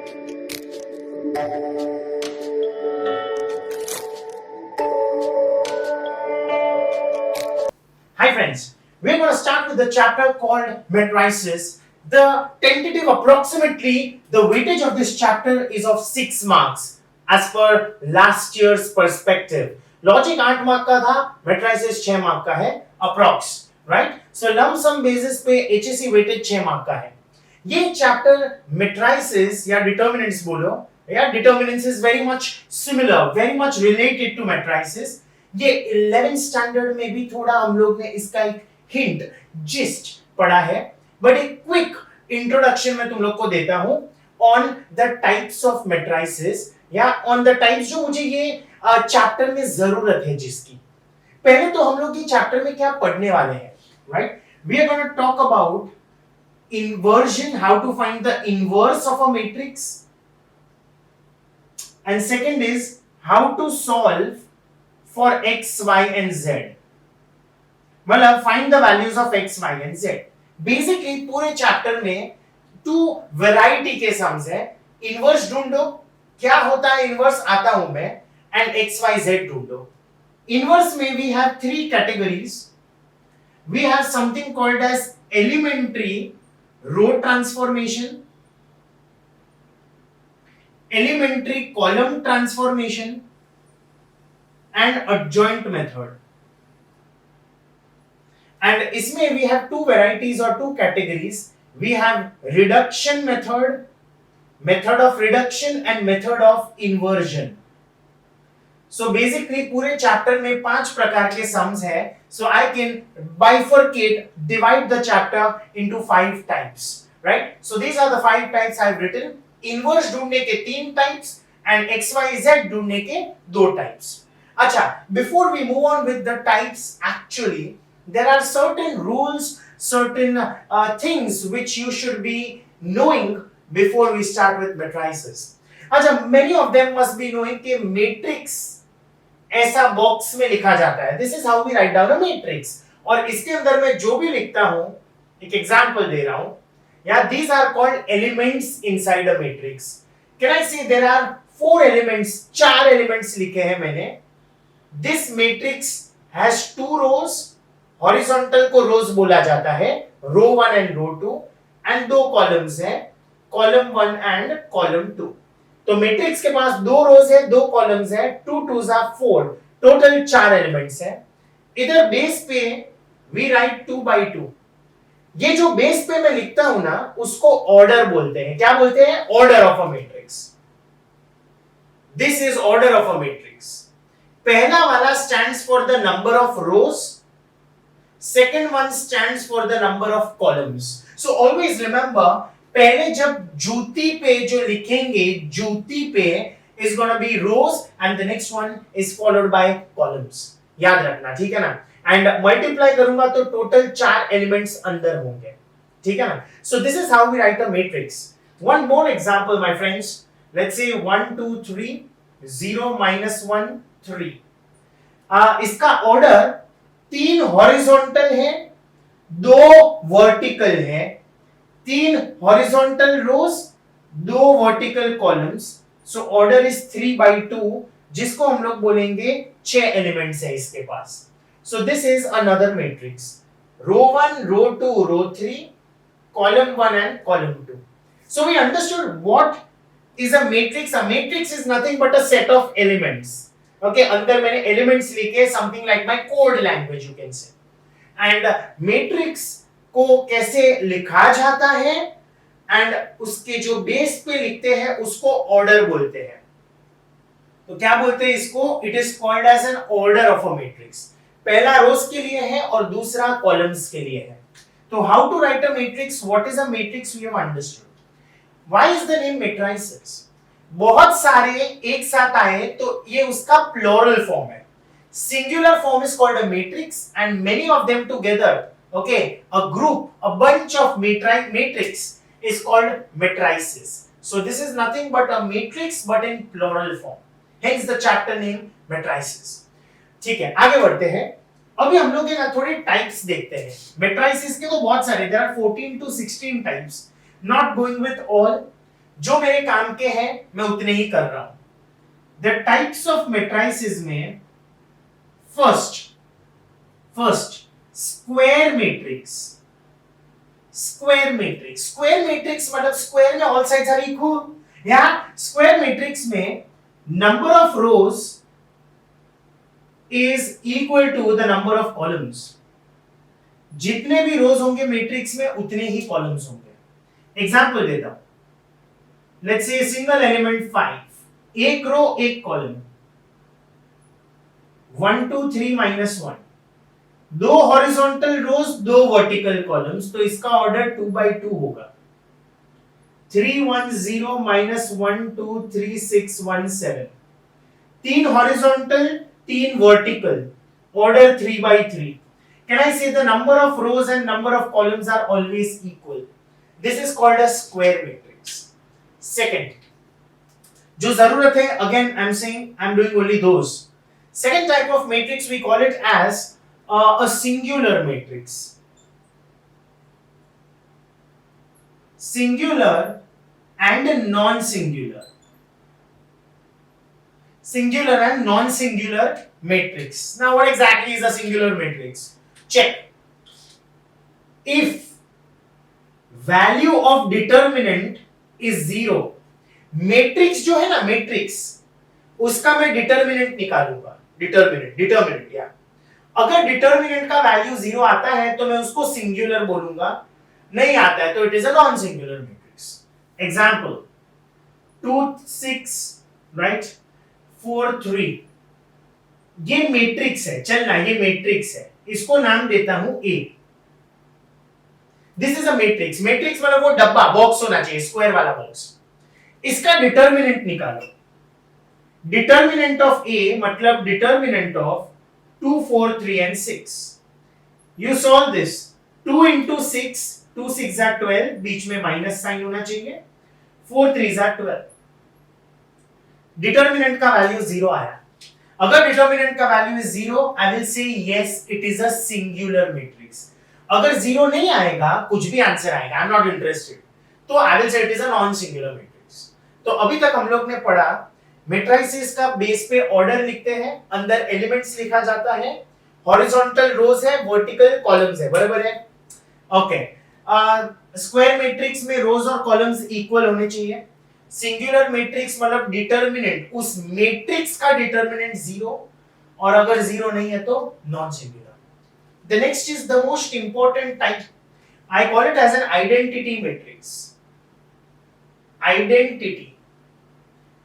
Hi friends, we're going to start with the chapter called matrices. The tentative approximately the weightage of this chapter is of 6 marks as per last year's perspective. Logic 8 mark का था, matrices 6 mark का है approx, right? So lump sum basis पे HSC weightage 6 mark का है. ये chapter matrices या determinants बोलो या determinants is very much similar, very much related to matrices. ये 11th स्टैंडर्ड में भी थोड़ा हम लोग ने इसका एक हिंट जिस्ट पढ़ा है, बट एक क्विक इंट्रोडक्शन में तुम लोग को देता हूं on the types of matrices या ऑन द टाइप्स जो मुझे ये चैप्टर में जरूरत है जिसकी. पहले तो हम लोग ये चैप्टर में क्या पढ़ने वाले हैं, right? We are gonna talk about inversion, how to find the inverse of a matrix, and second is how to solve for x, y and z. मतलब find the values of x, y and z. Basically पूरे chapter में 2 variety के sums है. Inverse ढूंढो, क्या होता है inverse आता हूं मैं, एंड x, y, z ढूंढो. इनवर्स में we have 3 categories. We have something called as elementary row transformation, elementary column transformation and adjoint method. And इसमें we have 2 varieties or 2 categories. We have reduction method, method of reduction and method of inversion. So basically पूरे chapter में 5 प्रकार के sums है. So I can bifurcate, divide the chapter into 5 types, right? So these are the 5 types I have written. Inverse ढूंढने के 3 types and x, y, z ढूंढने के 2 types. अच्छा, before we move on with the types, actually there are certain rules, certain things which you should be knowing before we start with matrices. अच्छा, many of them must be knowing कि matrix ऐसा box में लिखा जाता है. This is how we write down a matrix. और इसके अंदर मैं जो भी लिखता हूं, एक एग्जांपल दे रहा हूं, या these are called elements inside a matrix. Can I say there are 4 elements, 4 elements लिखे हैं मैंने. This matrix has 2 rows, horizontal को रोज बोला जाता है, row 1 and row 2, and 2 columns हैं, कॉलम 1 एंड कॉलम 2. तो मैट्रिक्स के पास 2 रोज है, 2 कॉलम्स है, 2 2s are 4, टोटल 4 एलिमेंट्स है. इधर बेस पे वी राइट 2 by 2. ये जो बेस पे मैं लिखता हूं ना, उसको ऑर्डर बोलते हैं. क्या बोलते हैं? Order of a matrix. This is order of a matrix. पहला वाला stands for the number of rose, second one stands for the number of columns. So always remember, पहले जब जूती पे जो लिखेंगे, जूती पे is going to be rows and the next one is followed by columns. याद रखना, ठीक है ना? एंड मल्टीप्लाई करूंगा तो टोटल 4 एलिमेंट्स अंदर होंगे, ठीक है ना? So this is how we write a matrix. One more example my friends. Let's say 1 2 3 0 -1 3. इसका ऑर्डर 3 हॉरिजॉन्टल है, 2 वर्टिकल है, 3 horizontal rows, 2 vertical columns. So order is 3 by 2, जिसको हम लोग बोलेंगे 6 एलिमेंट्स है इसके पास. So this is another matrix. Row 1, row 2, row 3, column 1 and column 2. So we understood what is a matrix. A matrix is nothing but a set of elements. Okay, अंदर मैंने elements लिखे, something like my code language you can say. And matrix को कैसे लिखा जाता है and उसके जो बेस पे लिखते हैं उसको ऑर्डर बोलते हैं. तो क्या बोलते हैं इसको? It is called as an order of a matrix. पहला रोज के लिए है और दूसरा कॉलम्स के लिए है. तो how to write a matrix, what is a matrix, we have understood. Why is the name matrices? बहुत सारे एक साथ आए तो ये उसका प्लूरल फॉर्म है. Singular form is called a matrix and many of them together, okay, a group, a bunch of matrix is called matrices. So this is nothing but a matrix but in plural form, hence the chapter name matrices. ठीक है, आगे बढ़ते हैं. अभी हम लोग ना थोड़े टाइप्स देखते हैं. matrices के तो बहुत सारे, there are 14 to 16 types. Not going with all. जो मेरे काम के हैं मैं उतने ही कर रहा हूं। द टाइप्स ऑफ मेट्राइसिस में first square matrix. Square matrix मतलब स्क्वायर में ऑल साइड्स आर इक्वल। या स्क्वायर मैट्रिक्स में number of rows is equal to the number of columns. जितने भी रोज होंगे मैट्रिक्स में उतने ही कॉलम्स होंगे। एग्जांपल देता हूं, लेट्स से सिंगल एलिमेंट 5, एक रो एक कॉलम, 1 2 3 -1, दो हॉरिजॉन्टल रोज दो वर्टिकल कॉलम्स, तो इसका ऑर्डर 2 by 2 होगा। 3 1 0 -1 2 3 6 1 7, तीन हॉरिजॉन्टल तीन vertical, order 3 by 3। Can I say the number of rows and number of columns are always equal? This is called a square matrix. Second, जो जरूरत है, again I'm saying I'm doing only those. Second type of matrix we call it as a singular matrix. Singular and non-singular. Singular and non-singular matrix. Now what exactly is a singular matrix? Check. If value of determinant is 0, matrix जो है ना, matrix उसका मैं determinant निकालूंगा। Determinant या अगर determinant का value 0 आता है तो मैं उसको सिंगुलर बोलूंगा, नहीं आता है तो it is a non singular matrix. Example 2 6 right 4 3, ये मैट्रिक्स है, चलना ये मैट्रिक्स है, इसको नाम देता हूं A। This is a matrix. Matrix मतलब वो डब्बा बॉक्स होना चाहिए, स्क्वायर वाला बॉक्स। इसका डिटर्मिनेंट निकालो। डिटर्मिनेंट ऑफ A मतलब determinant of 2 4 3 and 6। You solve this. 2 into 6, 2 6 are 12, बीच में माइनस साइन होना चाहिए, 4 3 are 12। डिटर्मिनेंट का वैल्यू 0 आया। अगर डिटर्मिनेंट का value is 0, I will say yes it is a singular matrix. अगर 0 नहीं आएगा, कुछ भी आंसर आएगा, आई एम नॉट इंटरेस्टेड, तो I will say it is a non singular matrix. तो अभी तक हम लोग ने पढ़ा मैट्रिसेस का बेस पे ऑर्डर लिखते हैं, अंदर एलिमेंट्स लिखा जाता है, हॉरिजॉन्टल रोज है, वर्टिकल कॉलम्स है, बराबर है। ओके, स्क्वायर मैट्रिक्स में रोज और कॉलम्स इक्वल होने चाहिए। सिंगुलर मैट्रिक्स मतलब डिटर्मिनेंट, उस मैट्रिक्स का डिटर्मिनेंट 0, और अगर 0 नहीं है तो non singular. The next is the most important type, I call it as an identity matrix. Identity,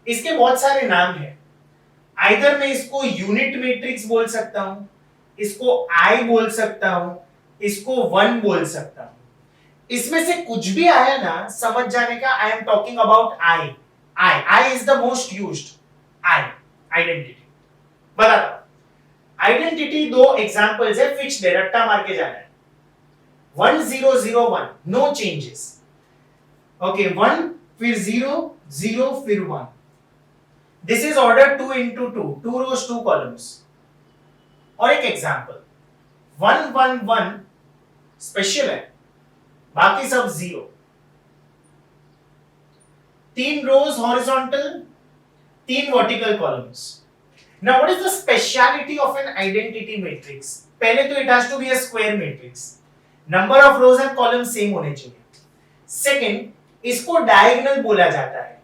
इसके बहुत सारे नाम हैं। आइदर मैं इसको यूनिट मैट्रिक्स बोल सकता हूं, इसको आई बोल सकता हूं, इसको वन बोल सकता हूं। इसमें से कुछ भी आया ना, समझ जाने का I am talking about I. I is the most used. I identity बता दो। आइडेंटिटी दो एग्जांपल्स है, फिक्स्ड है, रट्टा मार के जाना है। 1 0 0 1, नो चेंजेस। ओके, 1 फिर 0 0 फिर 1। This is order 2 into 2, 2 rows 2 columns। और एक एग्जांपल 1 1 1 स्पेशल है, बाकी सब 0। 3 rows horizontal, 3 vertical columns। Now what is the speciality of an identity matrix? पहले तो it has to be a square matrix, number of rows and columns same होने चाहिए। Second, इसको डायगोनल बोला जाता है।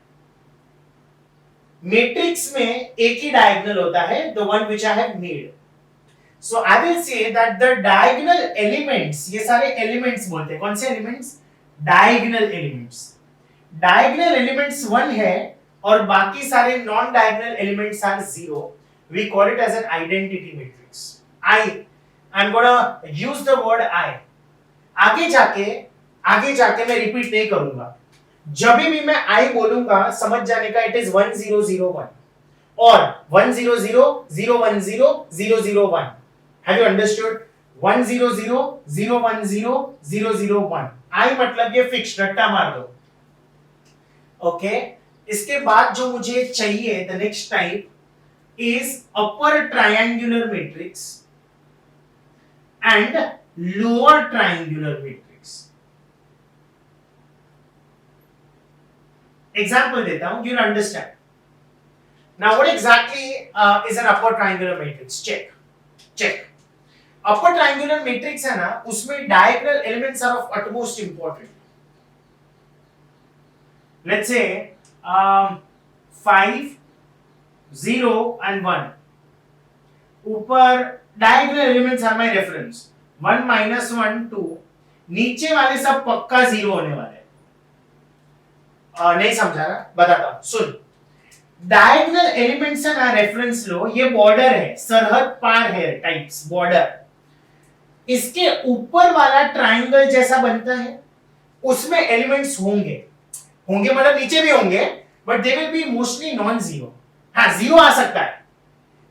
मैट्रिक्स में एक ही डायगोनल होता है, the one which I have made। So I will say that the diagonal elements, ये सारे elements बोलते हैं, कौन से elements? Diagonal elements। Diagonal elements 1 है और बाकी सारे non diagonal elements are 0। We call it as an identity matrix। I'm gonna use the word I। आगे जाके मैं रिपीट नहीं करूंगा। जब भी मैं I बोलूंगा समझ जाने का, इट इज 1 0 0 1 और 1 0 0 0 1 0 0 0 1। Have you understood? 1 0 0 0 1 0 0 0 1। I मतलब ये फिक्स, रट्टा मार दो। ओके, इसके बाद जो मुझे चाहिए, the next type is upper triangular matrix and lower triangular matrix. Example देता हूं, you'll understand. Now what exactly is an upper triangular matrix? Check. Upper triangular matrix है ना, उसमें diagonal elements are of utmost importance. Let's say 5, 0 and 1. ऊपर diagonal elements are my reference. 1 minus 1 2. नीचे वाले सब पक्का 0 होने वाले हैं. नहीं समझा ना, बताता हूं, सुन. डायगोनल एलिमेंट्स है ना, रेफरेंस लो, ये बॉर्डर है, सरहद पार है टाइप्स बॉर्डर. इसके ऊपर वाला ट्रायंगल जैसा बनता है, उसमें एलिमेंट्स होंगे मतलब नीचे भी होंगे, but they will be mostly non zero. हाँ, जीरो आ सकता है,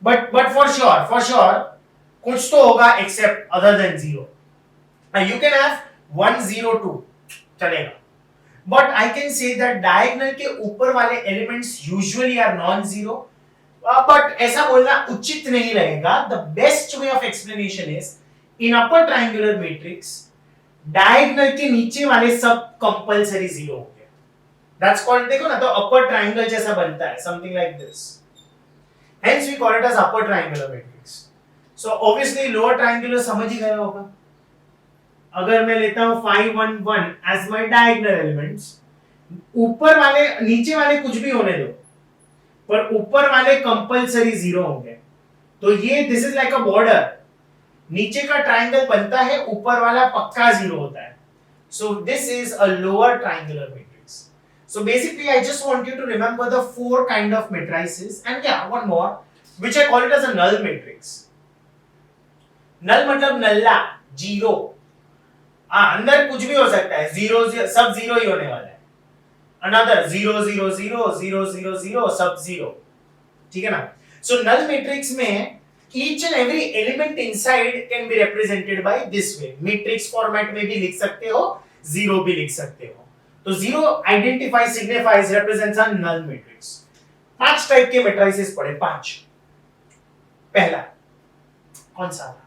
बट फॉर श्योर कुछ तो होगा except other than zero. You can have 1 0 2 चलेगा, but I can say that diagonal के ऊपर वाले elements usually are non zero. But ऐसा बोलना उचित नहीं रहेगा. The best way of explanation is in upper triangular matrix diagonal के नीचे वाले सब कंपलसरी जीरो होंगे. दैट्स कॉल्ड, देखो ना, तो अपर ट्रायंगल जैसा बनता है, something like this. Hence we call it as upper triangular matrix. So obviously lower triangular समझ ही गए होगा. अगर मैं लेता हूं 5 1 1 एज माय डायगोनल एलिमेंट्स, ऊपर वाले नीचे वाले कुछ भी होने दो, पर ऊपर वाले कंपलसरी जीरो होंगे. तो ये this is like a border. नीचे का ट्रायंगल बनता है, ऊपर वाला पक्का जीरो होता है. सो this is a lower triangular matrix. So basically I just want you to remember the 4 kind of matrices, and yeah, one more which I call it as a null matrix. null मतलब नल्ला, zero. अंदर कुछ भी हो सकता है, zero सब zero ही होने वाला है. another 0 0 0 0 0 0 सब जीरो. ठीक है ना. so null matrix में each and every element inside can be represented by this way. matrix format में भी लिख सकते हो, जीरो भी लिख सकते हो. तो zero identify signifies represents a null matrix. 5 type के मैट्रिसेस पढ़े, 5. पहला कौन सा था?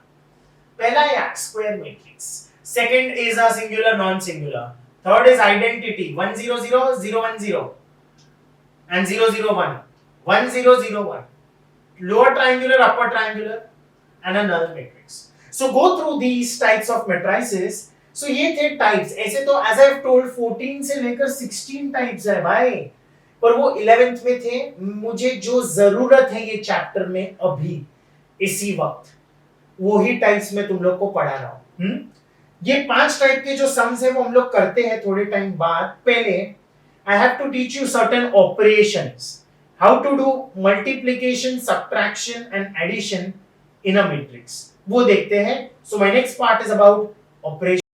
पहला है x square matrix. Second is a singular non singular. Third is identity 1 0 0 0 1 0 and 0 0 1 1 0 0 1. lower triangular, upper triangular and a null matrix. So go through these types of matrices. So ये थे टाइप्स. ऐसे तो as I have told 14 से लेकर 16 types है भाई, पर वो 11th में थे. मुझे जो जरूरत है ये चैप्टर में अभी इसी वक्त, वो ही टाइप्स में तुम लोग को पढ़ा रहा हूं. ये 5 टाइप के जो सम्स है वो हम लोग करते हैं थोड़े टाइम बाद. पहले I have to teach you certain operations, how to do multiplication, subtraction and addition in a matrix. वो देखते हैं. So my next part is about operation.